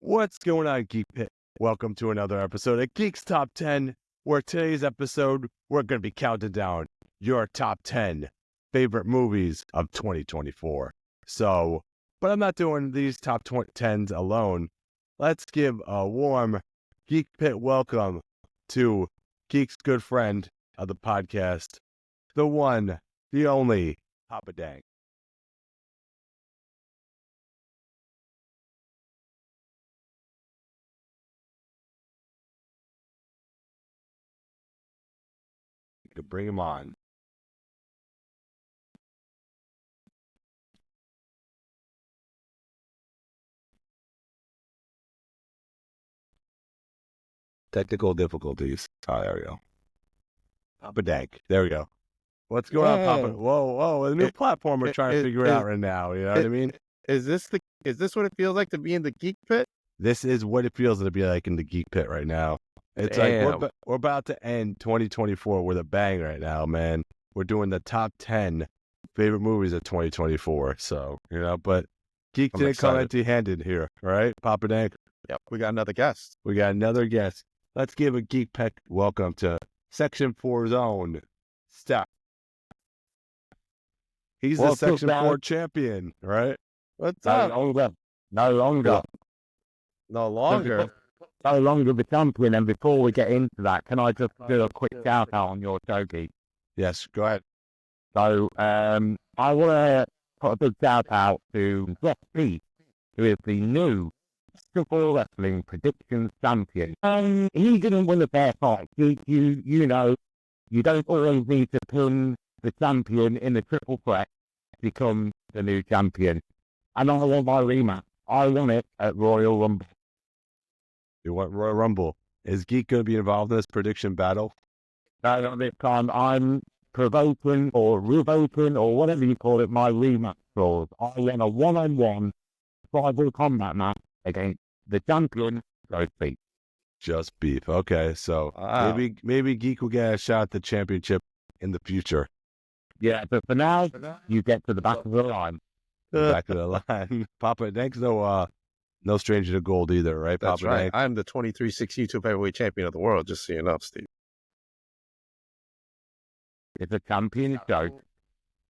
What's going on, Geek Pit? Welcome to another episode of Geeks Top 10, where today's episode, we're going to be counting down your top 10 favorite movies of 2024. But I'm not doing these top 10s alone. Let's give a warm Geek Pit welcome to Geek's good friend of the podcast, the one, the only, Papa Dank. To bring him on. Technical difficulties. Oh, there we go. Papa Dank. There we go. What's going on, Papa? Whoa. A new platform we're trying to figure out right now. You know what I mean? Is this what it feels like to be in the Geek Pit? This is what it feels to be like in the Geek Pit right now. It's Damn. like we're about to end 2024 with a bang right now, man. We're doing the top 10 favorite movies of 2024. So, but Geek I'm didn't come excited. empty-handed here, right, Papa Dank? Yep, we got another guest. We got another guest. Let's give a Geek Pet welcome to Section 4's own Stef. He's the Section 4 champion, right? What's No up? longer. No longer. No longer. No longer the champion. And before we get into that, can I just do a quick shout out on your show, Geek? Yes, go ahead. So, I want to put a big shout out to Jeff B, who is the new Football Wrestling Predictions Champion. He didn't win a fair fight. You know, you don't always need to pin the champion in the triple threat to become the new champion. And I want my rematch. I want it at Royal Rumble. You want Royal Rumble. Is Geek going to be involved in this prediction battle? No, this time I'm provoking or revoking or whatever you call it, my rematch clause. I want a one-on-one tribal combat match against the champion, Roast Beef. Just beef. Okay, so Wow. maybe Geek will get a shot at the championship in the future. Yeah, but for now, you get to the back of the line. Back of the line. Papa Dank's no stranger to gold either, right, That's Papa right. Dank? I'm the 23-6 YouTube heavyweight champion of the world, just so you know, Steve. It's a champion show.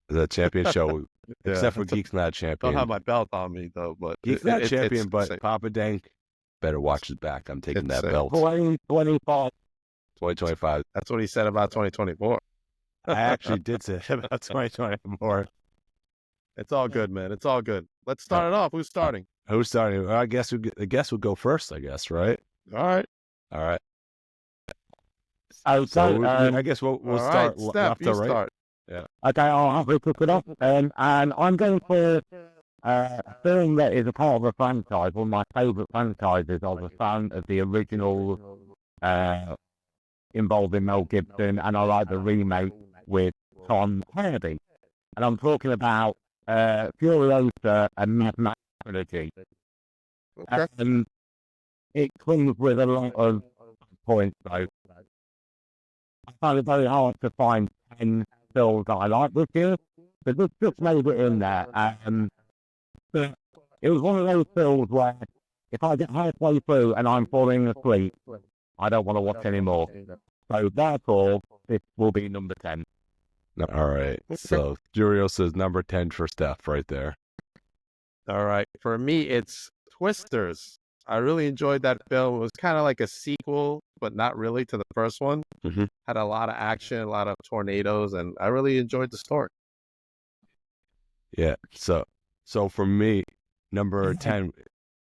It's a champion show, Yeah. except for Geek's not I don't champion. have my belt on me, though, but Geek's not it's champion, the but same. Papa Dank better watch his back. I'm taking It's that safe. belt. 2025. 2025. That's what he said about 2024. I actually did say about 2024. It's all good, man. It's all good. Let's start it off. Who's starting? Who's starting? Well, I guess the guest would go first, I guess, right? All right. All right. Oh, So so, I guess we'll All start right, Steph, left you to right. start. okay, I'll have to cook it off. And I'm going for a film that is a part of a franchise, one of my favourite franchises. I was a fan of the original involving Mel Gibson, and I like the remake with Tom Hardy. And I'm talking about Furiosa and Mad Max trilogy. Okay. It comes with a lot of points, though. I found it very hard to find 10 films that I like this year, but this just made it in there. But it was one of those films where if I get halfway through and I'm falling asleep, I don't want to watch anymore. So therefore, this will be number 10. All right. So Furiosa's number 10 for Steph right there. All right. For me, it's Twisters. I really enjoyed that film. It was kind of like a sequel, but not really to the first one. Mhm. Had a lot of action, a lot of tornadoes, and I really enjoyed the story. Yeah. So for me, number 10.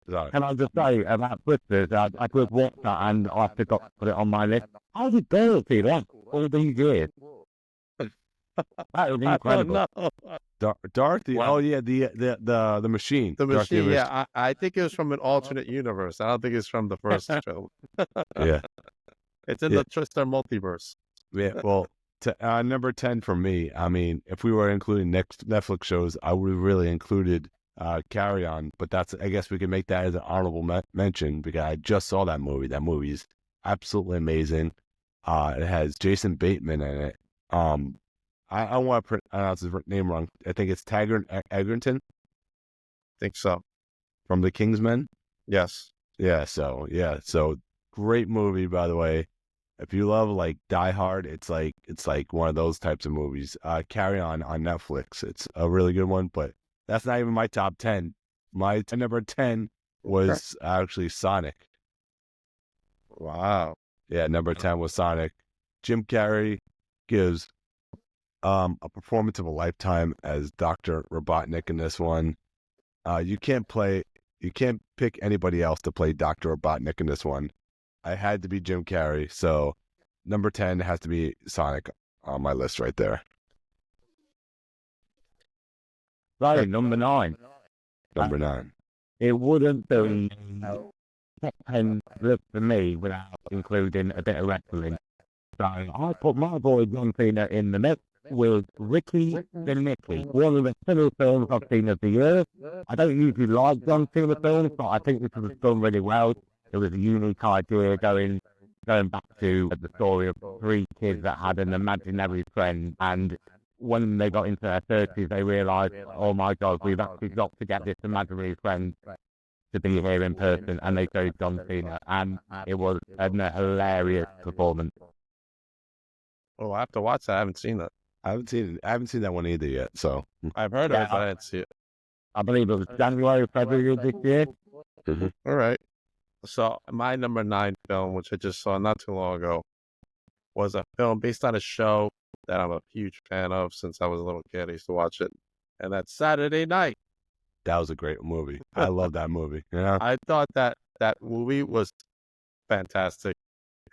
Sorry. Can I just say about Twisters, I could watch that and I forgot to put it on my list. How did girls see that all these years? That was incredible. Oh, no. Dorothy. Wow. Oh yeah, the machine. The Dorothy machine, yeah. I think it was from an alternate universe. I don't think it's from the first film. Yeah. It's in Yeah. the Twister multiverse. Yeah. Well, Number 10 for me. I mean, if we were including next Netflix shows, I would have really included Carry On. But I guess we could make that as an honorable mention because I just saw that movie. That movie is absolutely amazing. It has Jason Bateman in it. I don't want to pronounce his name wrong. I think it's Taggart Egerton Think so. from The Kingsmen. Yes. So great movie, by the way. If you love like Die Hard, it's like one of those types of movies. Carry On Netflix. It's a really good one, but that's not even my top 10. My number 10 was actually Sonic. Wow. Yeah, number 10 was Sonic. Jim Carrey gives a performance of a lifetime as Dr. Robotnik in this one. You can't pick anybody else to play Dr. Robotnik in this one. I had to be Jim Carrey, so number 10 has to be Sonic on my list right there. So, number 9. Number 9. It wouldn't be top 10 list for me without including a bit of wrestling. So I put my boy John Cena in the mix with Ricky the Nicky, one of the silly films I've seen of the year. I don't usually like John Cena films, but I think this was done really well. It was a unique idea going back to the story of 3 kids that had an imaginary friend, and when they got into their 30s, they realised, oh my God, we've actually got to get this imaginary friend to be here in person, and they chose John Cena, and it was a hilarious performance. Oh, I have to watch that. I haven't seen that. I haven't seen that one either yet. So I've heard of it, but I didn't see it. I believe it was January, February of this year. All right. So my number 9 film, which I just saw not too long ago, was a film based on a show that I'm a huge fan of since I was a little kid. I used to watch it, and that's Saturday Night. that was a great movie. I love that movie. Yeah. I thought that movie was fantastic,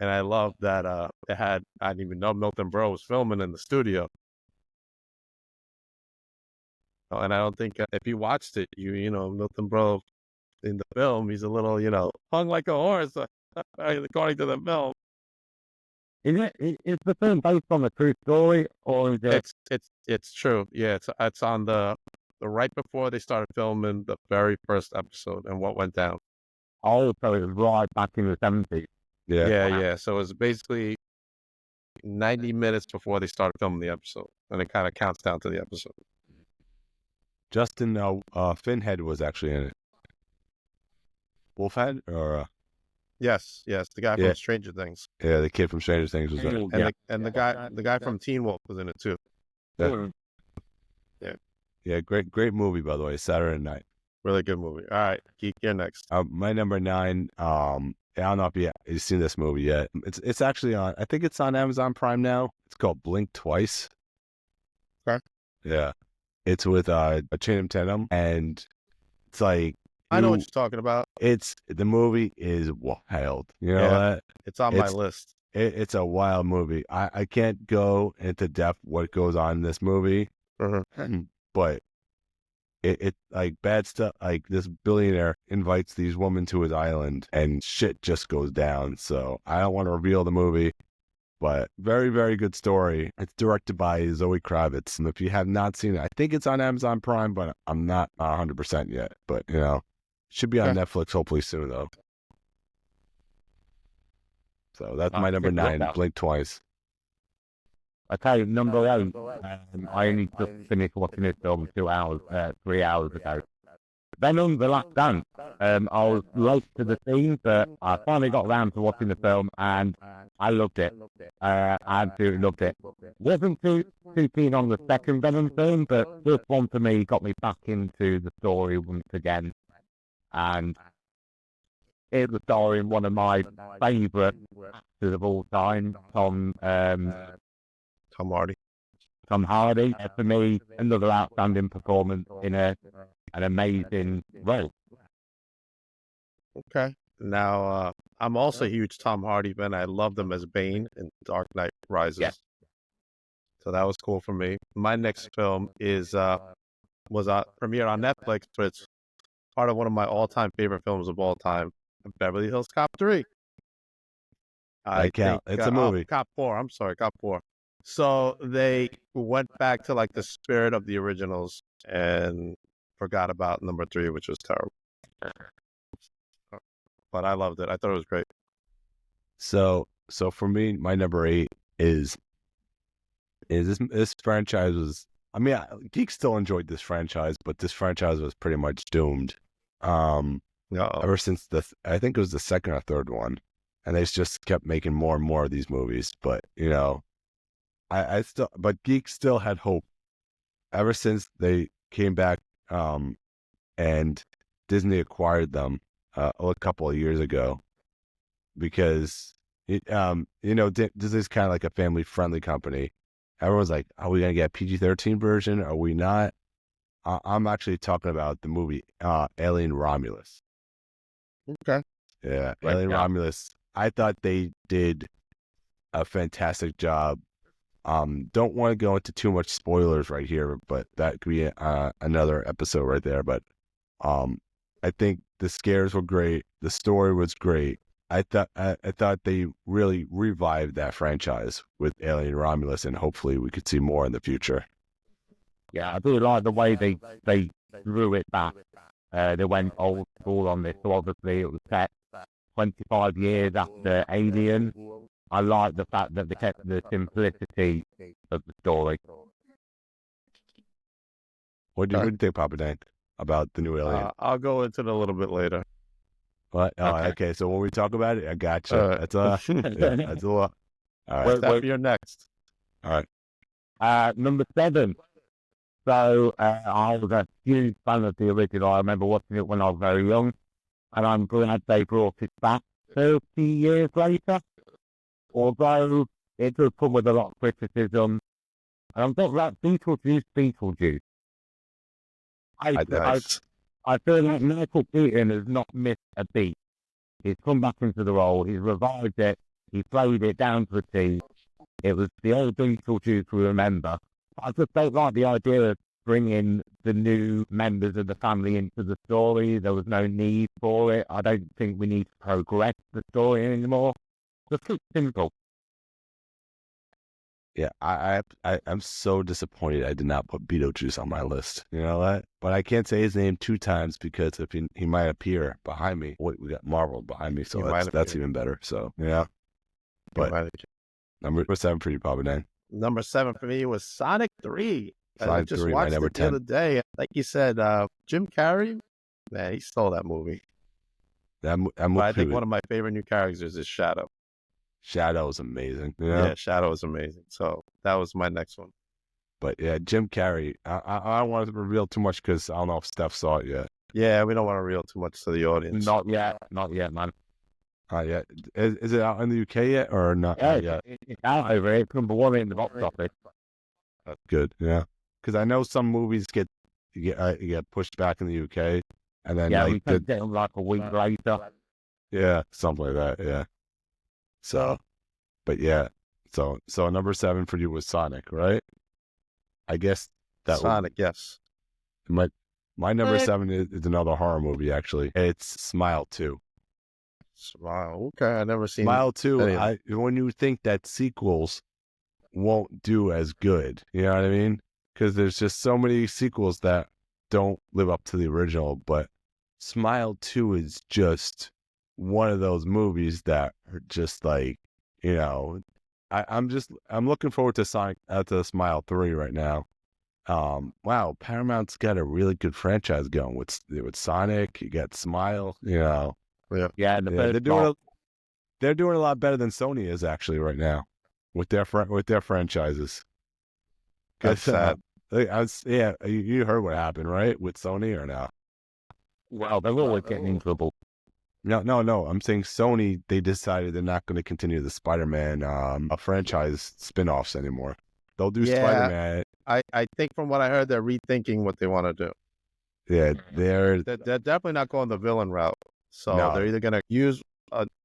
and I love that it had, I didn't even know Milton Berle was filming in the studio. And I don't think if you watched it, you know Milton Berle in the film, he's a little, hung like a horse, according to the film. Is the film based on a true story, or is it? It's true. Yeah, it's on the right before they started filming the very first episode and what went down. Oh, so it was right back in the 70s. Yeah. So it's basically 90 minutes before they started filming the episode, and it kind of counts down to the episode. Justin Finhead was actually in it. Wolfhead or Yes, the guy from Stranger Things. yeah, the kid from Stranger Things was in it. And the guy from Teen Wolf was in it too. Yeah, great movie, by the way. Saturday Night. Really good movie. All right, Geek, you're next. My number 9. I don't know if you've seen this movie yet. It's actually on. I think it's on Amazon Prime now. It's called Blink Twice. Okay. Yeah, it's with Channing Tatum, and it's like I know what you're talking about. The movie is wild. You know that? It's on my list. It's a wild movie. I can't go into depth what goes on in this movie, but it like bad stuff. Like this billionaire invites these women to his island, and shit just goes down. So I don't want to reveal the movie, but very, very good story. It's directed by Zoe Kravitz, and if you have not seen it, I think it's on Amazon Prime, but I'm not 100% yet. But should be on Netflix hopefully soon though. So that's my number 9. Blink Twice. Okay, number 8. I only just finished watching this film 3 hours ago. Venom: The Last Dance. I was late to the scene, but I finally got around to watching the film, and I loved it. I absolutely loved it. Wasn't too keen on the second Venom film, but this one for me got me back into the story once again. And it was starring one of my favourite actors of all time, Tom Hardy. Tom Hardy. For me, another outstanding performance in an amazing role. Okay. Now, I'm also a huge Tom Hardy fan. I loved him as Bane in Dark Knight Rises. Yeah. So that was cool for me. My next film was premiered on Netflix, but it's part of one of my all-time favorite films of all time, Beverly Hills Cop 3. I count. It's a movie. Cop 4. I'm sorry, Cop 4. So they went back to like the spirit of the originals and forgot about number 3, which was terrible. But I loved it. I thought it was great. So for me, my number 8 is this franchise was. I mean, Geeks still enjoyed this franchise, but this franchise was pretty much doomed. Ever since I think it was the second or third one, and they just kept making more and more of these movies. But but Geeks still had hope ever since they came back, and Disney acquired them a couple of years ago, because Disney's kind of like a family-friendly company. Everyone's like, are we going to get a PG-13 version? Are we not? I'm actually talking about the movie Alien Romulus. Okay. Yeah, Right, Alien yeah. Romulus. I thought they did a fantastic job. Don't want to go into too much spoilers right here, but that could be another episode right there. But I think the scares were great. The story was great. I thought they really revived that franchise with Alien Romulus, and hopefully we could see more in the future. Yeah, I do like the way they drew it back. They went old school on this, so obviously it was set 25 years after Alien. I like the fact that they kept the simplicity of the story. What do you think, Papa Dan, about the new Alien? I'll go into it a little bit later. What? Oh, okay. So when we talk about it, I gotcha. All right. That's that's a lot. All right. Steph, you're next. All right. Number 7. So I was a huge fan of the original. I remember watching it when I was very young, and I'm glad they brought it back 30 years later. Although it does come with a lot of criticism, and I'm talking about Beetlejuice. I feel like Michael Keaton has not missed a beat. He's come back into the role. He's revived it. He played it down to a T. It was the old Beetlejuice we remember. I just don't like the idea of bringing the new members of the family into the story. There was no need for it. I don't think we need to progress the story anymore. Just keep it simple. Yeah, I'm so disappointed I did not put Beetlejuice on my list. You know that? But I can't say his name 2 times because if he might appear behind me. Wait, we got Marvel behind me, so that's even better. So yeah. But number 7 for you, Papa Dan. Number 7 for me was Sonic 3. I just 3, watched number it 10. the other day. Like you said, Jim Carrey, man, he stole that movie. That movie. I think one of my favorite new characters is Shadow. Shadow is amazing. Yeah, Shadow is amazing. So that was my next one. But yeah, Jim Carrey. I don't want to reveal too much because I don't know if Steph saw it yet. Yeah, we don't want to reveal too much to the audience. Not yet, man. Yeah. Is it out in the UK yet or not? Yeah, Yet? it's out over here. It's number 1 in the box office. That's good. Yeah, because I know some movies get pushed back in the UK, and then we can get them like a week later. Yeah, something like that. Yeah. So, but yeah, so number 7 for you was Sonic, right? I guess that Sonic, yes. My number 7 is another horror movie. Actually, it's Smile 2. Smile. Okay, I never seen Smile 2. When you think that sequels won't do as good, you know what I mean? Because there's just so many sequels that don't live up to the original. But Smile 2 is just one of those movies that are just like, I'm looking forward to Smile 3 right now. Wow, Paramount's got a really good franchise going with Sonic. You got Smile, Yeah. They're doing a lot better than Sony is actually right now with their franchises. That's sad. You heard what happened, right, with Sony or no? Well, they're always getting in trouble. No. I'm saying Sony. They decided they're not going to continue the Spider-Man franchise spin-offs anymore. They'll do Spider-Man. I think from what I heard, they're rethinking what they want to do. Yeah, they're definitely not going the villain route. So they're either going to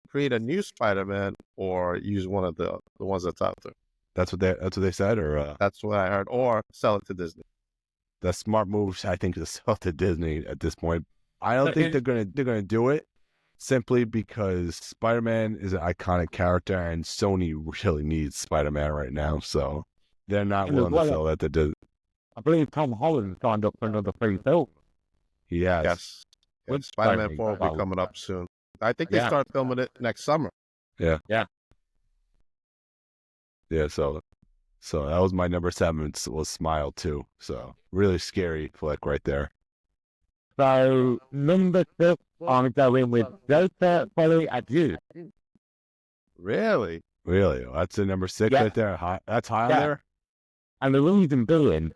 create a new Spider-Man or use one of the ones that's out there. That's what they said, or that's what I heard, or sell it to Disney. The smart move, I think, is to sell it to Disney at this point. I don't think they're gonna do it simply because Spider-Man is an iconic character, and Sony really needs Spider-Man right now. So they're not And willing as to well, fill that. They did. I believe Tom Holland signed up for another 3 films. He has. Yes. With Spider-Man Sony. 4 will be Well, coming up soon. I think they Yeah. start filming it next summer. Yeah. Yeah. Yeah. So that was my number 7. Was Smile 2. So really scary flick right there. So, number 6, I'm going with Joker, Follow at You. Really? Really, that's the number 6 Yeah. right there. That's high on Yeah. there. And the reason being,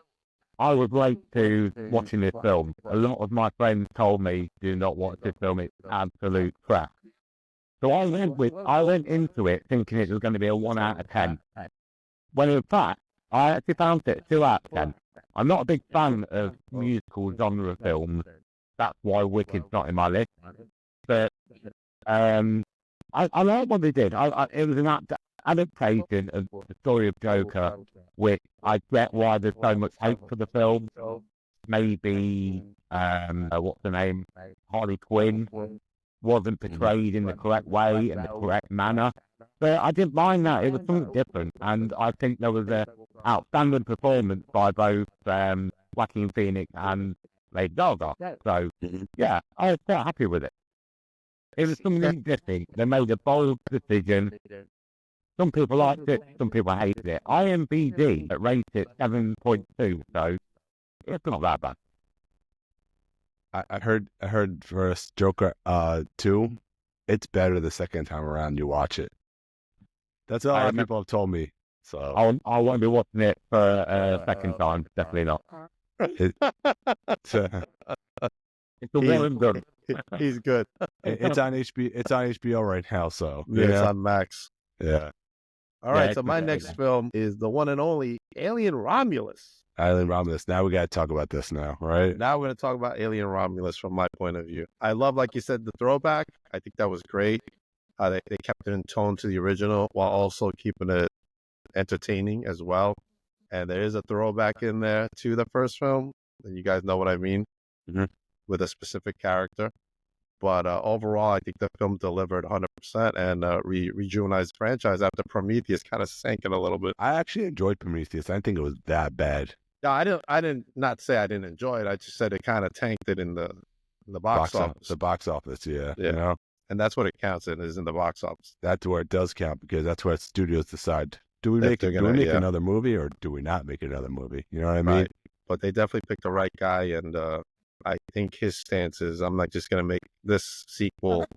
I was late to watching this film. A lot of my friends told me, do not watch this film, it's absolute crap. So I went into it thinking it was going to be a 1 out of 10. When in fact, I actually found it 2 out of 10. I'm not a big fan of musical genre films. That's why Wicked's not in my list. But I like what they did. It was an adaptation of the story of Joker, which I get why there's so much hate for the film. Maybe, what's the name? Harley Quinn wasn't portrayed in the correct way, in the correct manner. But I didn't mind that. It was something different. And I think there was an outstanding performance by both Joaquin Phoenix and Lady Gaga. So, yeah, I was quite happy with it. It was something different. They made a bold decision. Some people liked it, some people hated it. IMDb rated it 7.2, so it's not that bad. I heard for Joker 2, it's better the second time around you watch it. That's what a lot of people have told me. So I won't be watching it for a second time. Definitely not. It's a well and done. He's good. It's on HBO. It's on HBO right now. So Yeah, it's on Max. Yeah. All right. So my next film is the one and only Alien Romulus. Alien Romulus. Now we got to talk about this now, right? Now we're going to talk about Alien Romulus from my point of view. I love, like you said, the throwback. I think that was great. They kept it in tone to the original while also keeping it entertaining as well. And there is a throwback in there to the first film. And you guys know what I mean, with a specific character. But overall, I think the film delivered 100% and rejuvenized the franchise after Prometheus kind of sank it a little bit. I actually enjoyed Prometheus. I didn't think it was that bad. No, I didn't not say I didn't enjoy it. I just said it kind of tanked it in the box office. The box office, yeah. Yeah. You know? And that's what it counts in, is in the box office. That's where it does count, because that's where studios decide, do we make another movie or do we not make another movie? You know what I mean? Right. But they definitely picked the right guy, and I think his stance is, I'm not just going to make this sequel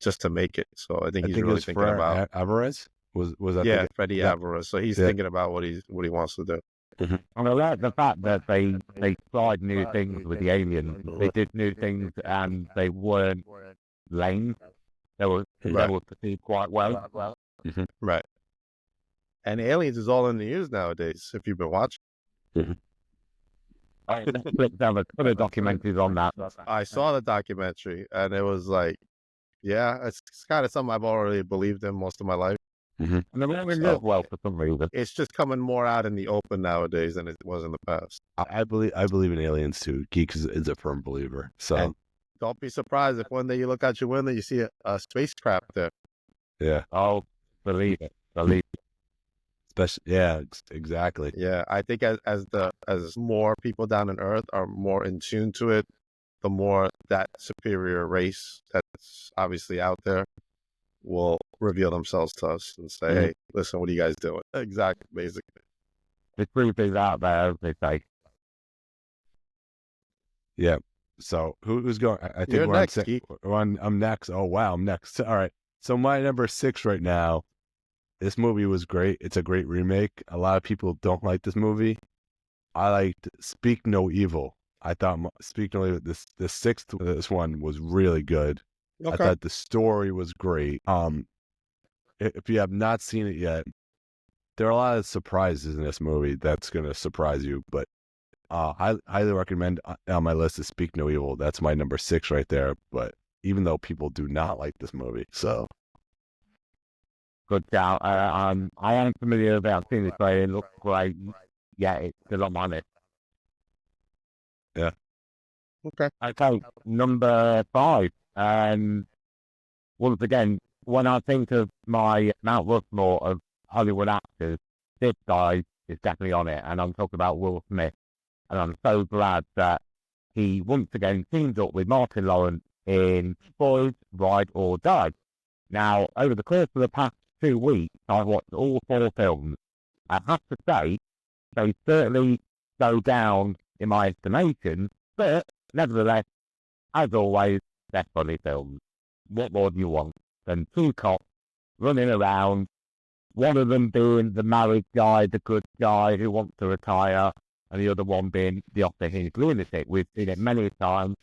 just to make it. So I think he's really thinking about Alvarez. Was that? Yeah, Freddie Alvarez. So he's thinking about what he wants to do. And I like the fact that they tried new things with the aliens. They did new things and they weren't lame. They were perceived quite well. Right. And Aliens is all in the news nowadays, if you've been watching. I clicked on a ton of documentaries on that. I saw the documentary and it was like, yeah, it's kind of something I've already believed in most of my life. And they really live well for some reason. It's just coming more out in the open nowadays than it was in the past. I believe in aliens too. Geeks is a firm believer. So and don't be surprised if one day you look out your window, you see a spacecraft there. Yeah. Oh, believe it. Believe it. Yeah, exactly. Yeah, I think as more people down on Earth are more in tune to it, the more that superior race that's obviously out there will reveal themselves to us and say, hey, listen, what are you guys doing? Exactly, basically. The truth is out there, as they say. Yeah. So who's going? I think You're we're next, I'm next. Oh, wow, I'm next. All right. So my number 6 right now, this movie was great. It's a great remake. A lot of people don't like this movie. I liked Speak No Evil. I thought Speak No Evil, the sixth, this one was really good. Okay. I thought the story was great. If you have not seen it yet, there are a lot of surprises in this movie that's going to surprise you. But I highly recommend, on my list is Speak No Evil. That's my number 6 right there. But even though people do not like this movie, so. Good job. I am familiar with it. I've seen this trailer. It looks great. Yeah, it's still on my list. Yeah. Okay, number 5. Once again, when I think of my Mount Rushmore of Hollywood actors, this guy is definitely on it, and I'm talking about Will Smith. And I'm so glad that he once again teamed up with Martin Lawrence in Boys, Ride or Die. Now, over the course of the past 2 weeks, I've watched all 4 films. I have to say, they certainly go down in my estimation, but nevertheless, as always, they're funny films. What more do you want than 2 cops running around, one of them being the married guy, the good guy who wants to retire, and the other one being the off-the-hinge lunatic. We've seen it many times.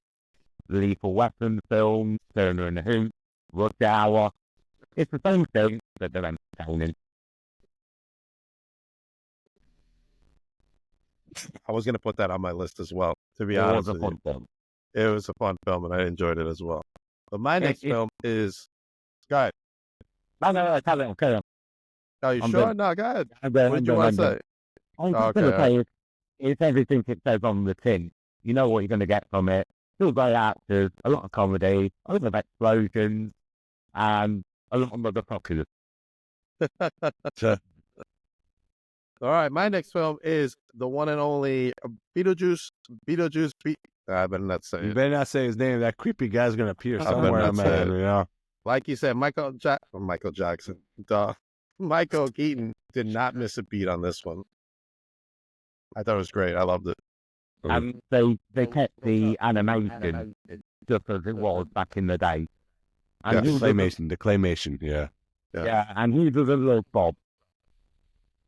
Lethal Weapon films, Turner and Hooch, Rush Hour. It's the same film, but they're entertaining. I was going to put that on my list as well, to be It honest was a with fun film. you. It was a fun film, and I enjoyed it as well. But my next film is... Go ahead. No, tell it, okay. Are you I'm sure? done. No, go ahead. I'm What did you want to say? I'm just going to say it's everything it says on the tin. You know what you're going to get from it. Still great actors, a lot of comedy, a lot of explosions, and a lot of motherfuckers. All right, my next film is the one and only Beetlejuice. I better not say You it. better not say his name. That creepy guy's gonna appear I better somewhere, not say man. it. You know. Like you said, Michael Jackson. Duh. Michael Keaton did not miss a beat on this one. I thought it was great. I loved it. And they kept the animation just as it was back in the day. And Yes. The claymation, yeah. Yeah, and he doesn't love Bob.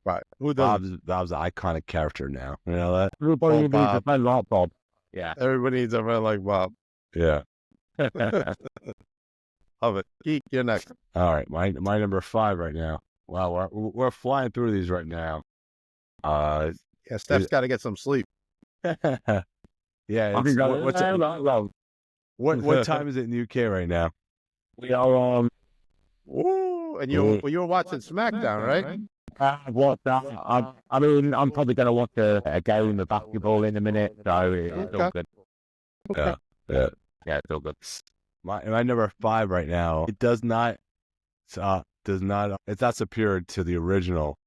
Right. Who does? Bob's an iconic character now. You know that? Everybody Oh, needs Bob. a friend like Bob. Yeah. Everybody needs a friend like Bob. Yeah. Love it. Geek, you're next. All right, my number 5 right now. Wow, we're flying through these right now. Yeah, Steph's got to get some sleep. Yeah. I It's, think what time is it in the UK right now? we are on. Ooh, and you were watching SmackDown, right? What's that? I mean, I'm probably going to watch a game of basketball in a minute, so it's all good. Yeah. Yeah, it's all good. My number 5 right now. It does not. It's not superior to the original,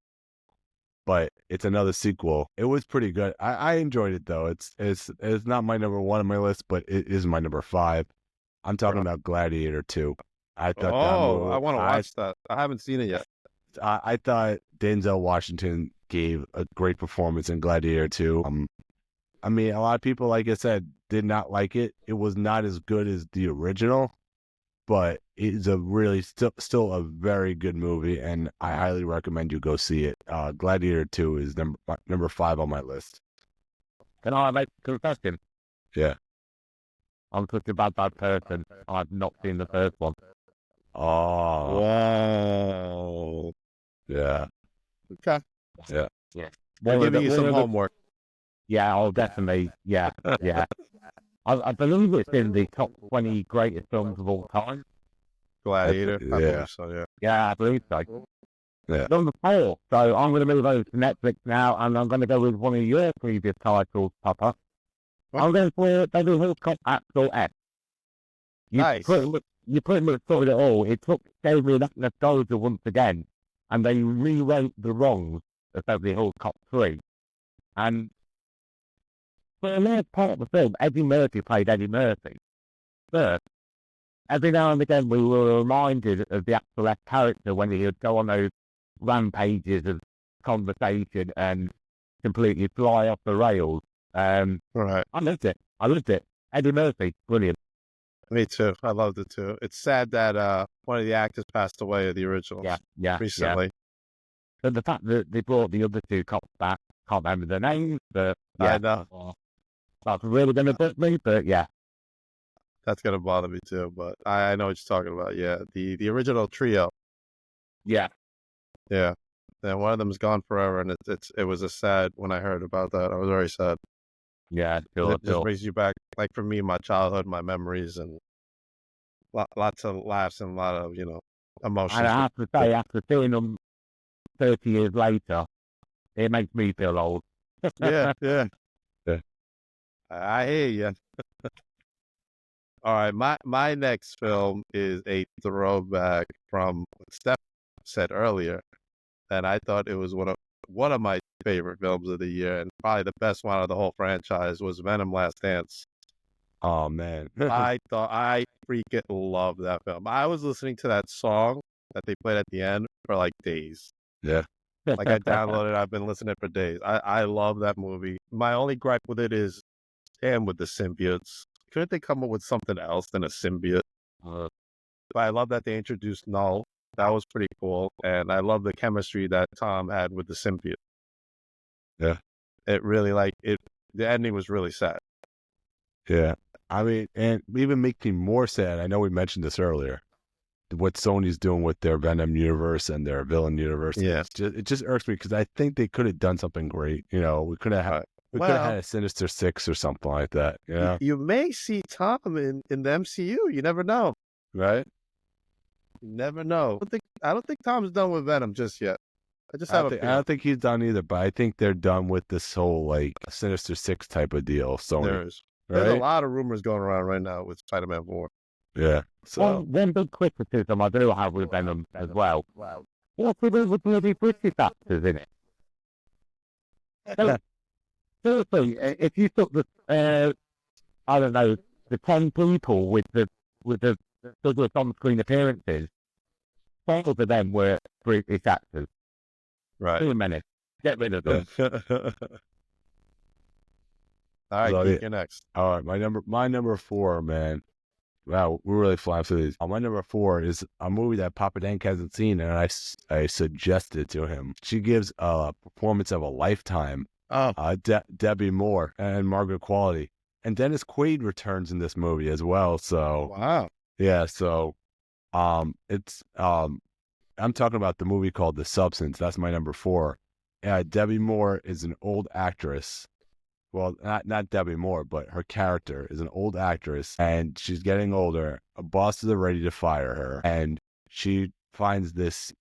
but it's another sequel. It was pretty good. I enjoyed it though. It's not my number 1 on my list, but it is my number 5. I'm talking about Gladiator 2. I thought I want to watch that. I haven't seen it yet. I thought Denzel Washington gave a great performance in Gladiator 2. I mean, a lot of people, like I said, did not like it. It was not as good as the original, but it is a really still a very good movie, and I highly recommend you go see it. Gladiator 2 is number 5 on my list. Can I make a confession? Yeah. I'm such a bad person. I've not seen the first one. Oh. Wow. Yeah. Okay. Yeah. Yeah. I'm giving you some homework. Yeah, I'll definitely. Yeah. I believe it's in the top 20 greatest films of all time. Gladiator. I Yeah. believe so, yeah. Yeah, I believe so. Yeah. Number 4. So I'm going to move over to Netflix now, and I'm going to go with one of your previous titles, Papa. What? I'm going for Beverly Hills Cop Axel F. Nice. You pretty much covered it all. It gave me that nostalgia once again, and they rewrote the wrongs of Beverly Hills Cop 3. And for a large part of the film, Eddie Murphy played Eddie Murphy. But every now and again, we were reminded of the Axel F character when he would go on those rampages of conversation and completely fly off the rails. Right. I loved it. Eddie Murphy, brilliant. Me too. I loved it too. It's sad that one of the actors passed away of the originals recently. But the fact that they brought the other 2 cops back, can't remember their names, but I know. That's really going to bug me, but yeah. That's going to bother me too, but I know what you're talking about. Yeah, the original trio. Yeah. Yeah. And one of them's gone forever, and it was a sad when I heard about that. I was very sad. Yeah, It just brings you back, like for me, my childhood, my memories, and lots of laughs and a lot of, emotions. And I have to say, after seeing them 30 years later, it makes me feel old. Yeah. I hear you. All right, my next film is a throwback from what Steph said earlier, and I thought it was one of one of my favorite films of the year, and probably the best one out of the whole franchise, was Venom: Last Dance. Oh man. I freaking love that film. I was listening to that song that they played at the end for like days. Yeah. Like I downloaded it, I've been listening for days. I love that movie. My only gripe with it is, damn, with the symbiotes. Couldn't they come up with something else than a symbiote? But I love that they introduced Null. That was pretty cool. And I love the chemistry that Tom had with the symbiote. Yeah. It really the ending was really sad. Yeah. I mean, and even make me more sad. I know we mentioned this earlier. What Sony's doing with their Venom universe and their villain universe. Yeah. It just irks me because I think they could have done something great. You know, we could have had a Sinister Six or something like that. You know? You may see Tom in the MCU. You never know. Right? You never know. I don't think Tom's done with Venom just yet. I don't think he's done either, but I think they're done with this whole like Sinister Six type of deal. Sony. There's a lot of rumors going around right now with Spider-Man 4. Yeah. So one big criticism I do have with Venom as well. What's with all the bloody British actors in it? So, seriously, if you took the I don't know, the 10 people with the Douglas on-screen appearances, 5 of them were British actors. Right. Too many. Get rid of them. All right, So, you're next. All right, my number 4, man. Wow, we're really flying through these. My number 4 is a movie that Papa Dank hasn't seen, and I suggested to him. She gives a performance of a lifetime. Debbie Moore and Margaret Qualley, and Dennis Quaid returns in this movie as well. So wow, yeah. So, it's I'm talking about the movie called The Substance. That's my number 4. Debbie Moore is an old actress. Well, not Debbie Moore, but her character is an old actress, and she's getting older. Bosses are ready to fire her, and she finds this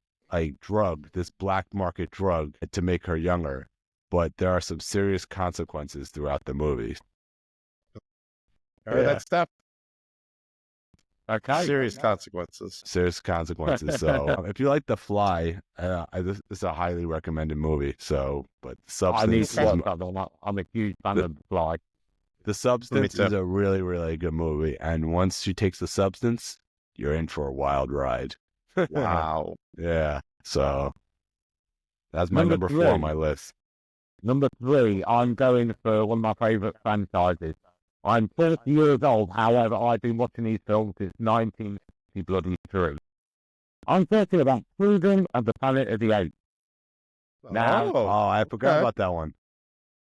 drug, this black market drug, to make her younger. But there are some serious consequences throughout the movie. All right, that's step. Okay. Serious consequences. Serious consequences. So, if you like The Fly, this is a highly recommended movie. So, but Substance, I'm a huge fan of The Fly. The Substance is a really, really good movie. And once she takes the substance, you're in for a wild ride. Wow. Yeah. So, that's my number 4 on my list. Number 3, I'm going for one of my favourite franchises. I'm 30 years old, however, I've been watching these films since 1963. I'm talking about Freedom of the Planet of the Apes. Now, I forgot about that one.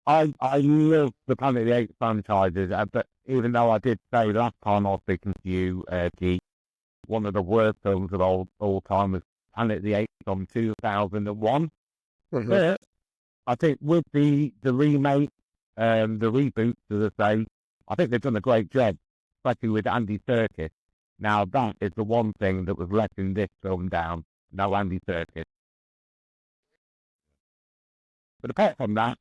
I love the Planet of the Apes franchises, but even though I did say last time I was speaking to you, Geeks, one of the worst films of all time was Planet of the Apes from 2001. Mm-hmm. But I think with the remake, the reboot, as I say, I think they've done a great job, especially with Andy Serkis. Now, that is the one thing that was letting this film down. No Andy Serkis. But apart from that,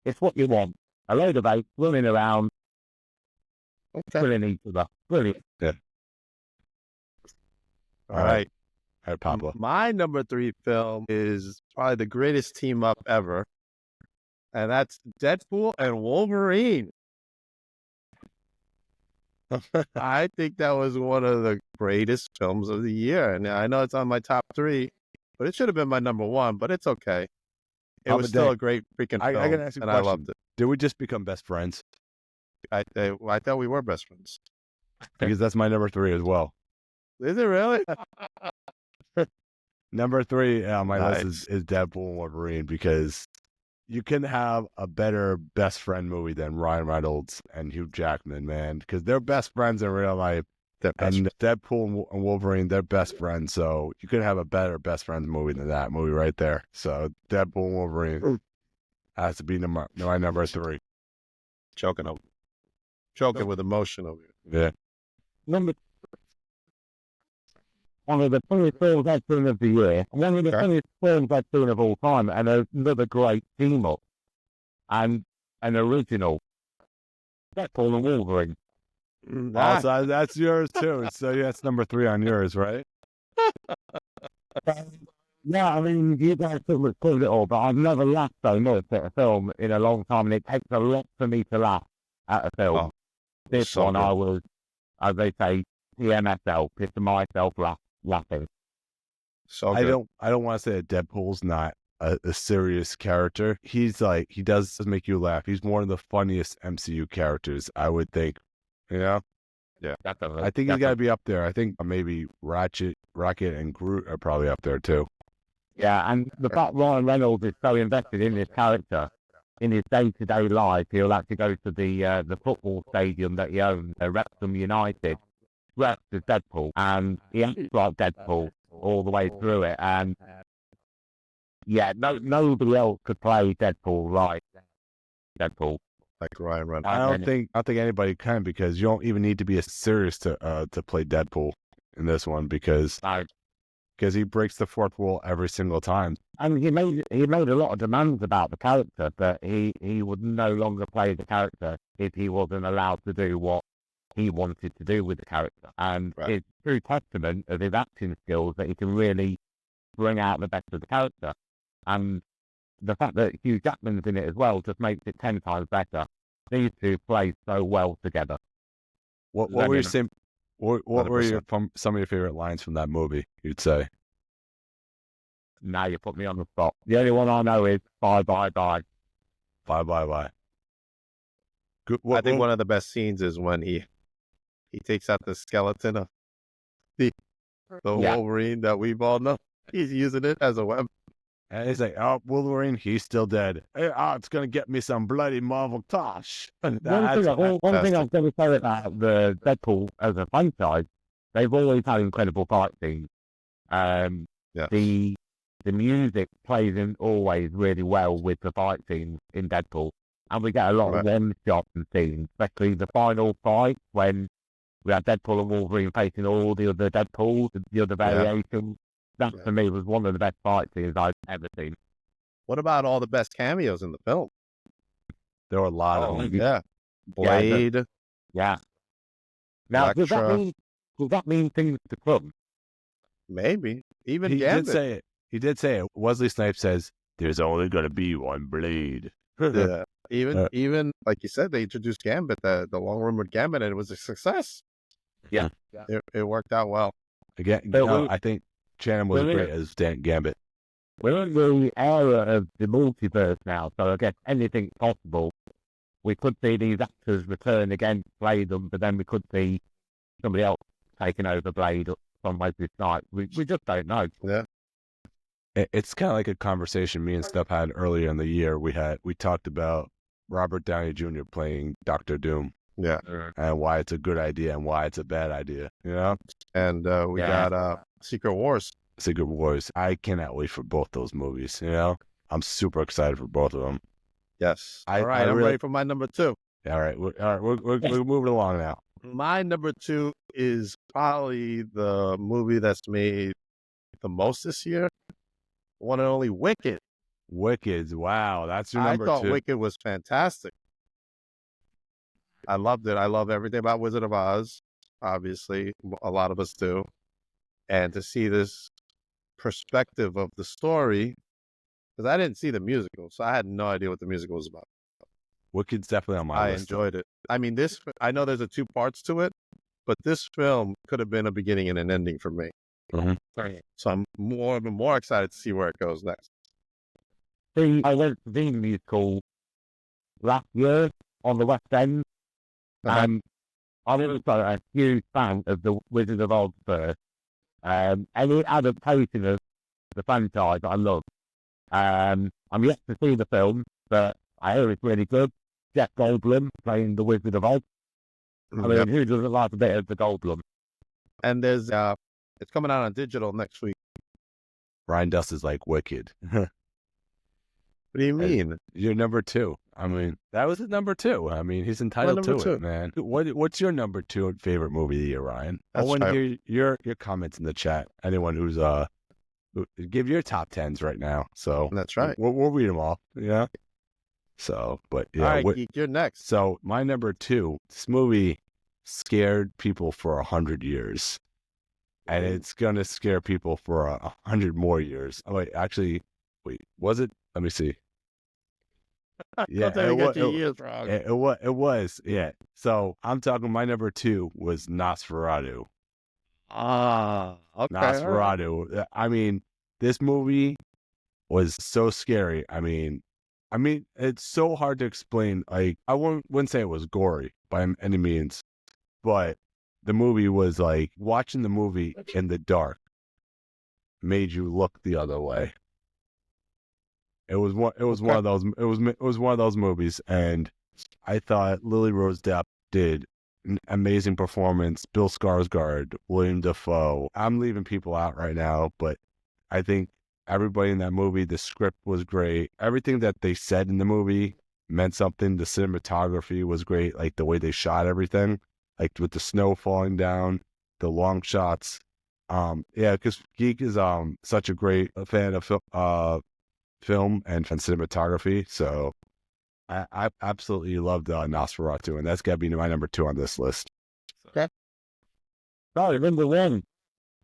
it's what you want. A load of apes running around, killing each other. Brilliant. Yeah. All right. All right, Pablo. My number 3 film is probably the greatest team up ever, and that's Deadpool and Wolverine. I think that was one of the greatest films of the year. And I know it's on my top 3, but it should have been my number 1, but it's okay. It was still a great freaking film, I gotta ask you a question. I loved it. Did we just become best friends? I thought we were best friends. Because that's my number 3 as well. Is it really? Number 3 on my list is Deadpool and Wolverine, because you can have a better best friend movie than Ryan Reynolds and Hugh Jackman, man, because they're best friends in real life. And Deadpool and Wolverine, they're best friends. So you could have a better best friends movie than that movie right there. So Deadpool and Wolverine has to be my number 3. Choking with emotion over here. Yeah. One of the funniest films I've seen of the year, one of the funniest films I've seen of all time, and another great team up, and an original, Deadpool and Wolverine. Also, that's yours too. So yeah, it's number 3 on yours, right? Yeah, I mean, you guys pretty much covered it all, but I've never laughed so much at a film in a long time, and it takes a lot for me to laugh at a film. Oh, This so one, good. I was, as they say, PMSL, pissing myself laughing. So I good. don't want to say that Deadpool's not a serious character. He's like, he does make you laugh. He's one of the funniest MCU characters, I would think. Yeah. Definitely. I think he's got to be up there. I think maybe Rocket and Groot are probably up there too. Yeah, and the fact Ryan Reynolds is so invested in this character, in his day-to-day life, he'll actually go to the football stadium that he owns, Wrexham United, dressed as Deadpool, and he acts like Deadpool all the way through it. And yeah, nobody else could play Deadpool like Deadpool. Like Ryan Reynolds. I don't think anybody can, because you don't even need to be a serious to play Deadpool in this one, because he breaks the fourth wall every single time. And he made a lot of demands about the character, but he would no longer play the character if he wasn't allowed to do what he wanted to do with the character. And it's true testament of his acting skills that he can really bring out the best of the character. And the fact that Hugh Jackman's in it as well just makes it 10 times better. These two play so well together. What were you saying? What were some of your favorite lines from that movie, you'd say? Now you put me on the spot. The only one I know is bye, bye, bye. Bye, bye, bye. Good. I think one of the best scenes is when he takes out the skeleton of the Wolverine that we've all known. He's using it as a weapon. And he's like, oh, Wolverine, he's still dead. Hey, it's going to get me some bloody Marvel tosh. One thing I was going to say about the Deadpool as a franchise, they've always had incredible fight scenes. The music plays in always really well with the fight scenes in Deadpool. And we get a lot of one shots and scenes, especially the final fight when we had Deadpool and Wolverine facing all the other Deadpools, the other variations. That, for me, was one of the best fight scenes I've ever seen. What about all the best cameos in the film? There were a lot of them. Yeah. Blade. Yeah. Now, does that mean things to come? Maybe. Even he Gambit. did say it. He did say it. Wesley Snipes says, there's only going to be one Blade. Yeah. Even, like you said, they introduced Gambit, the long-rumored Gambit, and it was a success. Yeah. It worked out well. Again, I think Shannon was great as Gambit. We're in the era of the multiverse now, so I guess anything's possible. We could see these actors return again to play them, but then we could see somebody else taking over Blade from Wesley Snipes. We just don't know. Yeah. It's kind of like a conversation me and Steph had earlier in the year. We talked about Robert Downey Jr. playing Dr. Doom. Yeah. And why it's a good idea and why it's a bad idea, you know? And we got Secret Wars. Secret Wars. I cannot wait for both those movies, you know? I'm super excited for both of them. Yes. All right, I'm ready for my number 2. All right, we're moving along now. My number 2 is probably the movie that's made the most this year. One and only Wicked. Wicked. Wow, that's your number 2. I thought Wicked was fantastic. I loved it. I love everything about Wizard of Oz. Obviously, a lot of us do. And to see this perspective of the story, because I didn't see the musical, so I had no idea what the musical was about. Wicked's definitely on my list. I enjoyed it. I mean, I know there's 2 parts to it, but this film could have been a beginning and an ending for me. Mm-hmm. So I'm more excited to see where it goes next. See, I went to the musical last year on the West End. I'm also a huge fan of the Wizard of Oz first. Any adaptation of the franchise I love. I'm yet to see the film, but I hear it's really good. Jeff Goldblum playing the Wizard of Oz. I mean, who doesn't like a bit of the Goldblum? And there's it's coming out on digital next week. Ryan Dust is like Wicked. What do you mean? You're number 2. I mean, that was his number 2. I mean, he's entitled to it, man. What's your number 2 favorite movie of the year, Ryan? I want to hear your comments in the chat. Anyone who's give your top 10s right now. So that's right. We'll read them all. Yeah. So, but yeah. All right, Geek, you're next. So my number 2. This movie scared people for 100 years. and it's gonna scare people for 100 more years. Oh, wait, actually, was it? Let me see. Yeah, Don't tell me you got your years wrong. it was, yeah. So I'm talking. My number 2 was Nosferatu. Okay. All right. Nosferatu. I mean, this movie was so scary. I mean, it's so hard to explain. Like, I wouldn't say it was gory by any means, but the movie was like watching the movie in the dark made you look the other way. It was one. It was one of those. It was one of those movies, and I thought Lily Rose Depp did an amazing performance. Bill Skarsgård, William Dafoe. I'm leaving people out right now, but I think everybody in that movie, the script was great. Everything that they said in the movie meant something. The cinematography was great, like the way they shot everything, like with the snow falling down, the long shots. Yeah, because Geek is such a great fan of film and cinematography, so I absolutely loved Nosferatu, and that's got to be my number 2 on this list. Okay. So, number 1,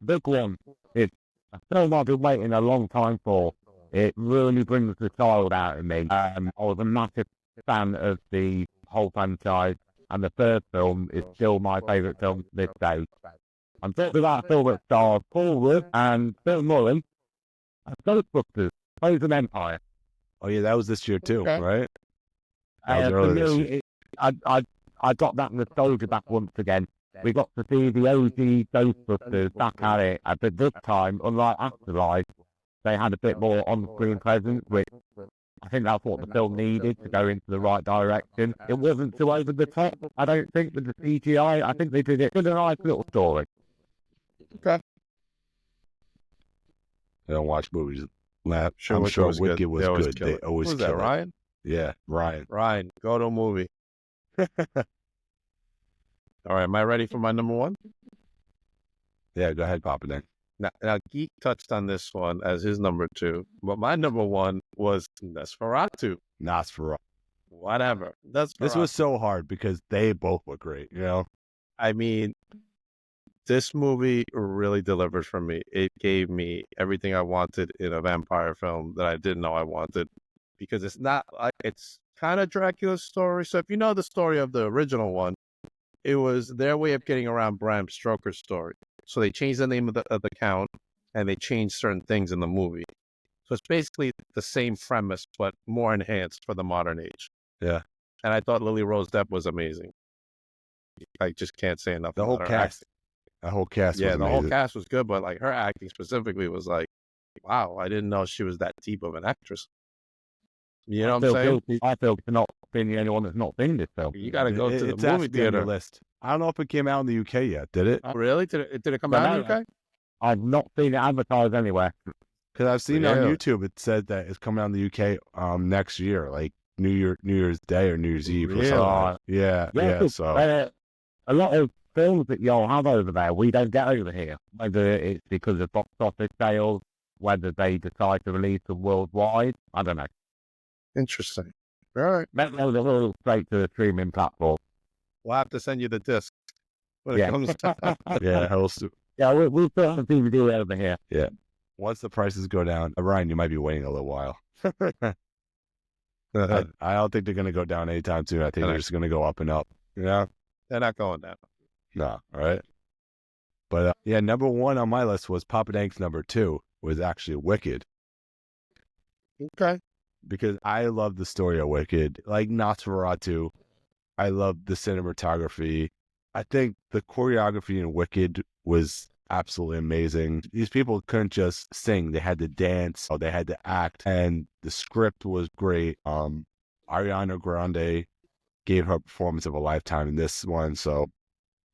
big one. It's a film I've been waiting a long time for. It really brings the child out of me. I was a massive fan of the whole franchise, and the third film is still my favourite film to this day. I'm talking about a film that stars Paul Rudd and Bill Mullen and Ghostbusters, Frozen Empire. Oh yeah, that was this year too, right? That was For earlier this year. me, I got that nostalgia back once again. We got to see the OG Ghostbusters back at it, but this time, unlike Afterlife, they had a bit more on-screen presence, which I think that's what the film needed to go into the right direction. It wasn't too over the top, I don't think, with the CGI. I think they did it with a nice little story. Okay. They don't watch movies. I'm Sure, sure was Wicked good. was They always good. kill They it. always Who's kill that, it. Ryan? Yeah, Ryan. Ryan, go to a movie. All right, am I ready for my number 1? Yeah, go ahead, Papa Dan. Now, Geek touched on this one as his number 2, but my number 1 was Nosferatu. Nosferatu. Whatever. This was so hard because they both were great, you know? I mean, this movie really delivered for me. It gave me everything I wanted in a vampire film that I didn't know I wanted, because it's not like, it's kind of Dracula's story. So if you know the story of the original one, it was their way of getting around Bram Stoker's story. So they changed the name of the count, and they changed certain things in the movie. So it's basically the same premise, but more enhanced for the modern age. Yeah. And I thought Lily Rose Depp was amazing. I just can't say enough. The whole cast. The whole cast was amazing. The whole cast was good, but like her acting specifically was like, wow, I didn't know she was that deep of an actress. You know what I'm saying? I feel for not being the only one that's not seen this film. You got to go to the It's movie actually on your theater. list. I don't know if it came out in the UK yet. Did it? Oh, really? Did it come out in the UK? I've not seen it advertised anywhere. Because I've seen on YouTube, it said that it's coming out in the UK next year, like New Year's Day or New Year's Eve or something. Yeah. So a lot of films that y'all have over there, we don't get over here. Whether it's because of box office sales, whether they decide to release them worldwide, I don't know. Interesting. All right. Maybe they'll go straight to the streaming platform. We'll have to send you the disc when it comes to we'll still have DVD over here. Yeah. Once the prices go down, Ryan, you might be waiting a little while. I don't think they're going to go down anytime soon. I think they're just going to go up and up. Yeah. They're not going down. No. All right. But number 1 on my list was Papa Dank's number 2 was actually Wicked. Okay. Because I love the story of Wicked. Like Nosferatu, I love the cinematography. I think the choreography in Wicked was absolutely amazing. These people couldn't just sing. They had to dance, or they had to act, and the script was great. Ariana Grande gave her performance of a lifetime in this one. So,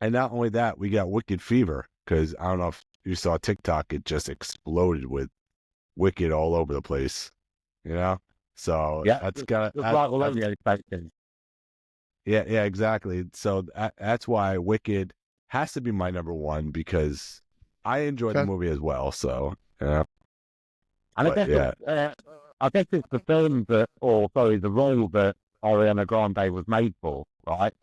and not only that, we got Wicked fever, because I don't know if you saw TikTok, it just exploded with Wicked all over the place, you know? So that's got yeah, exactly. So that's why Wicked has to be my number 1, because I enjoyed the movie as well. So yeah, and I guess it's the film the role that Ariana Grande was made for, right?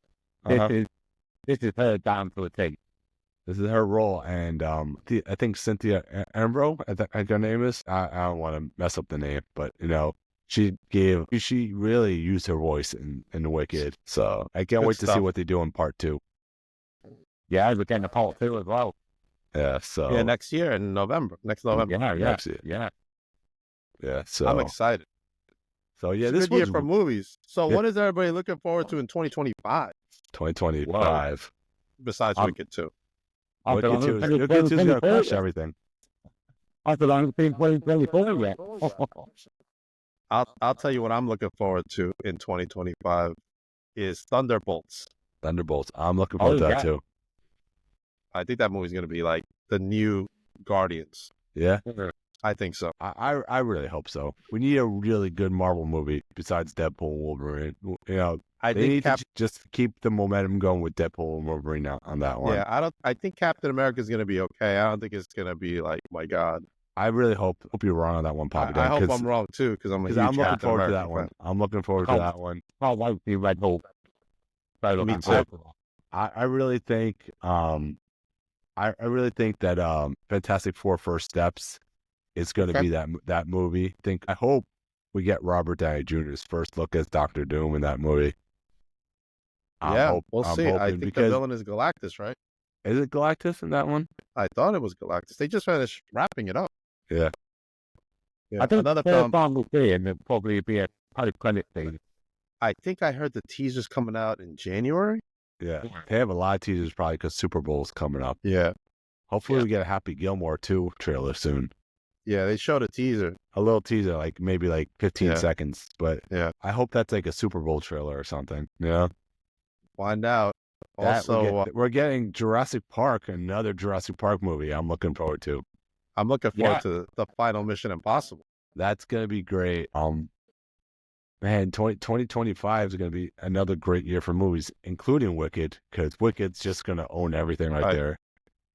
This is her down to a T. This is her role, and I think Cynthia Ambro, I think her name is. I don't want to mess up the name, but she really used her voice in Wicked. So I can't Good wait to see stuff. what they do in part 2. Yeah, we're getting a part 2 as well. Yeah, so Yeah, next year in November. Next November. Yeah. So I'm excited. So yeah, It's a this good year was for movies. So Yeah. what is everybody looking forward to in 2025 2025. besides Wicked 2? Wicked 2 is Wicked gonna crush yet. everything. I still haven't seen 2024 yet. I'll tell you what I'm looking forward to in 2025 is Thunderbolts. Thunderbolts. I'm looking forward to that too. I think that movie's going to be like the new Guardians. Yeah, I think so. I really hope so. We need a really good Marvel movie besides Deadpool and Wolverine. I they think need to just keep the momentum going with Deadpool and Wolverine on that one. Yeah, I think Captain America is going to be okay. I don't think it's going to be like, my God. I really hope you're wrong on that one, Papa Dan. I hope I'm wrong too, because I'm a huge I'm looking Captain forward to America that one. fan. I'm looking forward to that one. Can't wait to see Red Hulk. So looking forward to that. I really think I really think that Fantastic Four First Steps is going to be that movie. I hope we get Robert Downey Jr.'s first look as Doctor Doom in that movie. We'll see. I think the villain is Galactus, right? Is it Galactus in that one? I thought it was Galactus. They just finished wrapping it up. Yeah. I think another the film. time we'll see him, it'll probably be a post-credit scene. I think I heard the teaser's coming out in January. Yeah. They have a lot of teasers probably because Super Bowl's coming up. Yeah. Hopefully we get a Happy Gilmore 2 trailer soon. Yeah, they showed a teaser. A little teaser, like maybe like 15 seconds. But yeah, I hope that's like a Super Bowl trailer or something. Yeah. Find out. Also, we're getting Jurassic Park, another Jurassic Park movie I'm looking forward to. I'm looking forward to the final Mission Impossible. That's going to be great. Man, 2025 is going to be another great year for movies, including Wicked, because Wicked's just going to own everything right there.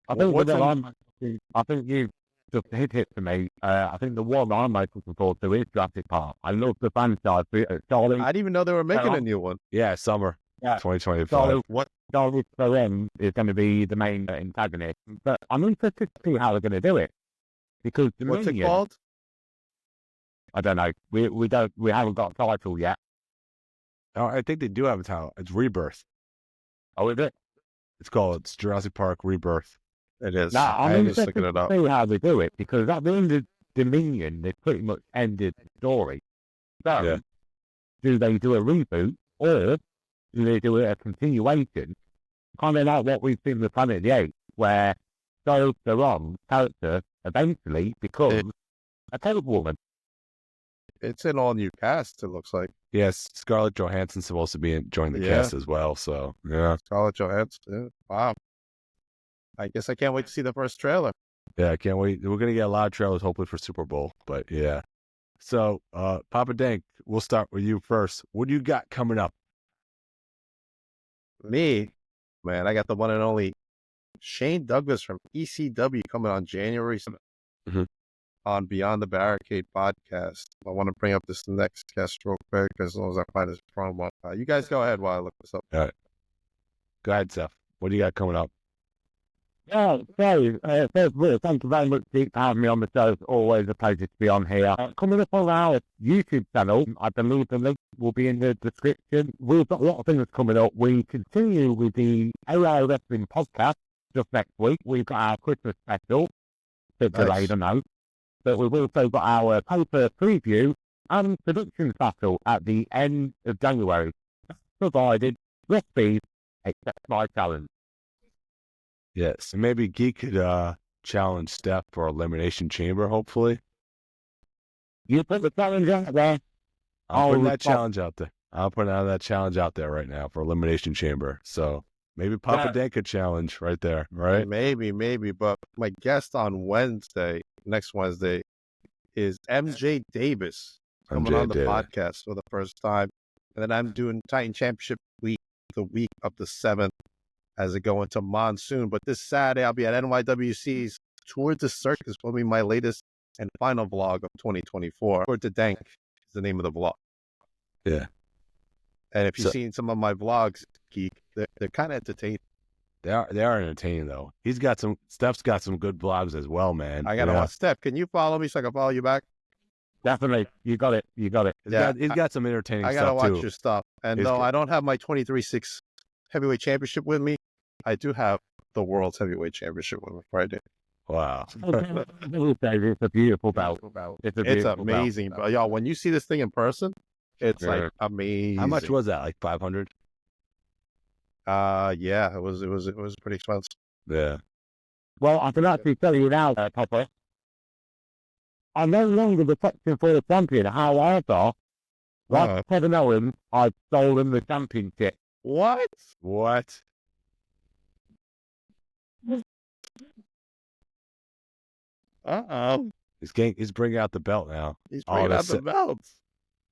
I think you just hit it for me. I think the one I'm most looking forward to is Jurassic Park. I love the franchise. I didn't even know they were making a new one. Yeah, summer 2025. So what Charlie Theron is going to be the main antagonist. But I'm interested to see how they're going to do it. Because what's it called? I don't know. We haven't got a title yet. Oh, I think they do have a title. It's Rebirth. Oh, is it? It's Jurassic Park Rebirth. It is. Now, I'm interested looking it up. to see how they do it, because at the end of Dominion, they pretty much ended the story. So, do they do a reboot, or do they do a continuation? Kind of like what we've seen with Planet of the Apes, where Charlize Theron's character eventually becomes a Catwoman. It's an all-new cast, it looks like. Yes, Scarlett Johansson's supposed to be joining the cast as well, so, yeah. Scarlett Johansson, yeah. Wow. I guess I can't wait to see the first trailer. Yeah, I can't wait. We're going to get a lot of trailers, hopefully, for Super Bowl, but yeah. So, Papa Dank, we'll start with you first. What do you got coming up? Me? Man, I got the one and only Shane Douglas from ECW coming on January 7th on Beyond the Barricade podcast. I want to bring up this next guest real quick as long as I find this promo. You guys go ahead while I look this up. All right. Go ahead, Steph. What do you got coming up? Yeah, so, first of all, thank you very much for having me on the show. It's always a pleasure to be on here. Coming up on our YouTube channel, I believe the link will be in the description. We've got a lot of things coming up. We continue with the AO Wrestling podcast just next week. We've got our Christmas special, bit delayed, I know. But we've also got our paper preview and production battle at the end of January, provided recipes accept my challenge. Yes, and maybe Geek could challenge Steph for Elimination Chamber, hopefully. You put the challenge out there. I'm putting that challenge out there. I'm putting that challenge out there right now for Elimination Chamber. So maybe Papa Dan could challenge right there, right? Maybe. But my guest on next Wednesday, is MJ Davis coming on the podcast for the first time. And then I'm doing Titan Championship week, the week of the 7th. As it go into monsoon. But this Saturday, I'll be at NYWC's Tour de Circus, will be my latest and final vlog of 2024. Tour de Denk is the name of the vlog. Yeah. And if you've seen some of my vlogs, Geek, they're kind of entertaining. They are entertaining though. Steph's got some good vlogs as well, man. I gotta watch. Steph, can you follow me so I can follow you back? Definitely. You got it. He's got some entertaining I stuff gotta watch too. your stuff. And no, I don't have my 23-6 heavyweight championship with me. I do have the world's heavyweight championship with me right there. Wow. It's a beautiful belt. It's amazing, bro. Y'all, when you see this thing in person, it's like amazing. How much was that? Like 500? Yeah, it was pretty expensive. Yeah. Well, I can actually tell you now, Papa. I'm no longer the Section 4 champion. However, like Kevin Owens, I've stolen the championship. What? Uh-oh. He's bringing out the belt now. He's bringing out the belts.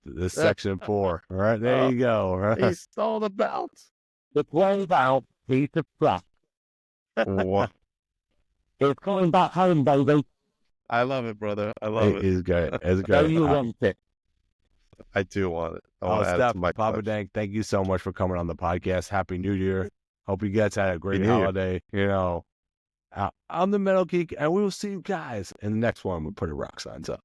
This Section 4. All right, there you go. All right. He stole the belts. The 12-ounce piece of crap. What? It's coming back home, baby. I love it, brother. I love it. It's great. It's So great. you want it. I do want it. I want to add it Steph, to my Papa collection. Dank, thank you so much for coming on the podcast. Happy New Year. Hope you guys had a great Happy New Year. holiday. You know, I'm the Metal Geek, and we will see you guys in the next one with Put Rock Signs Up.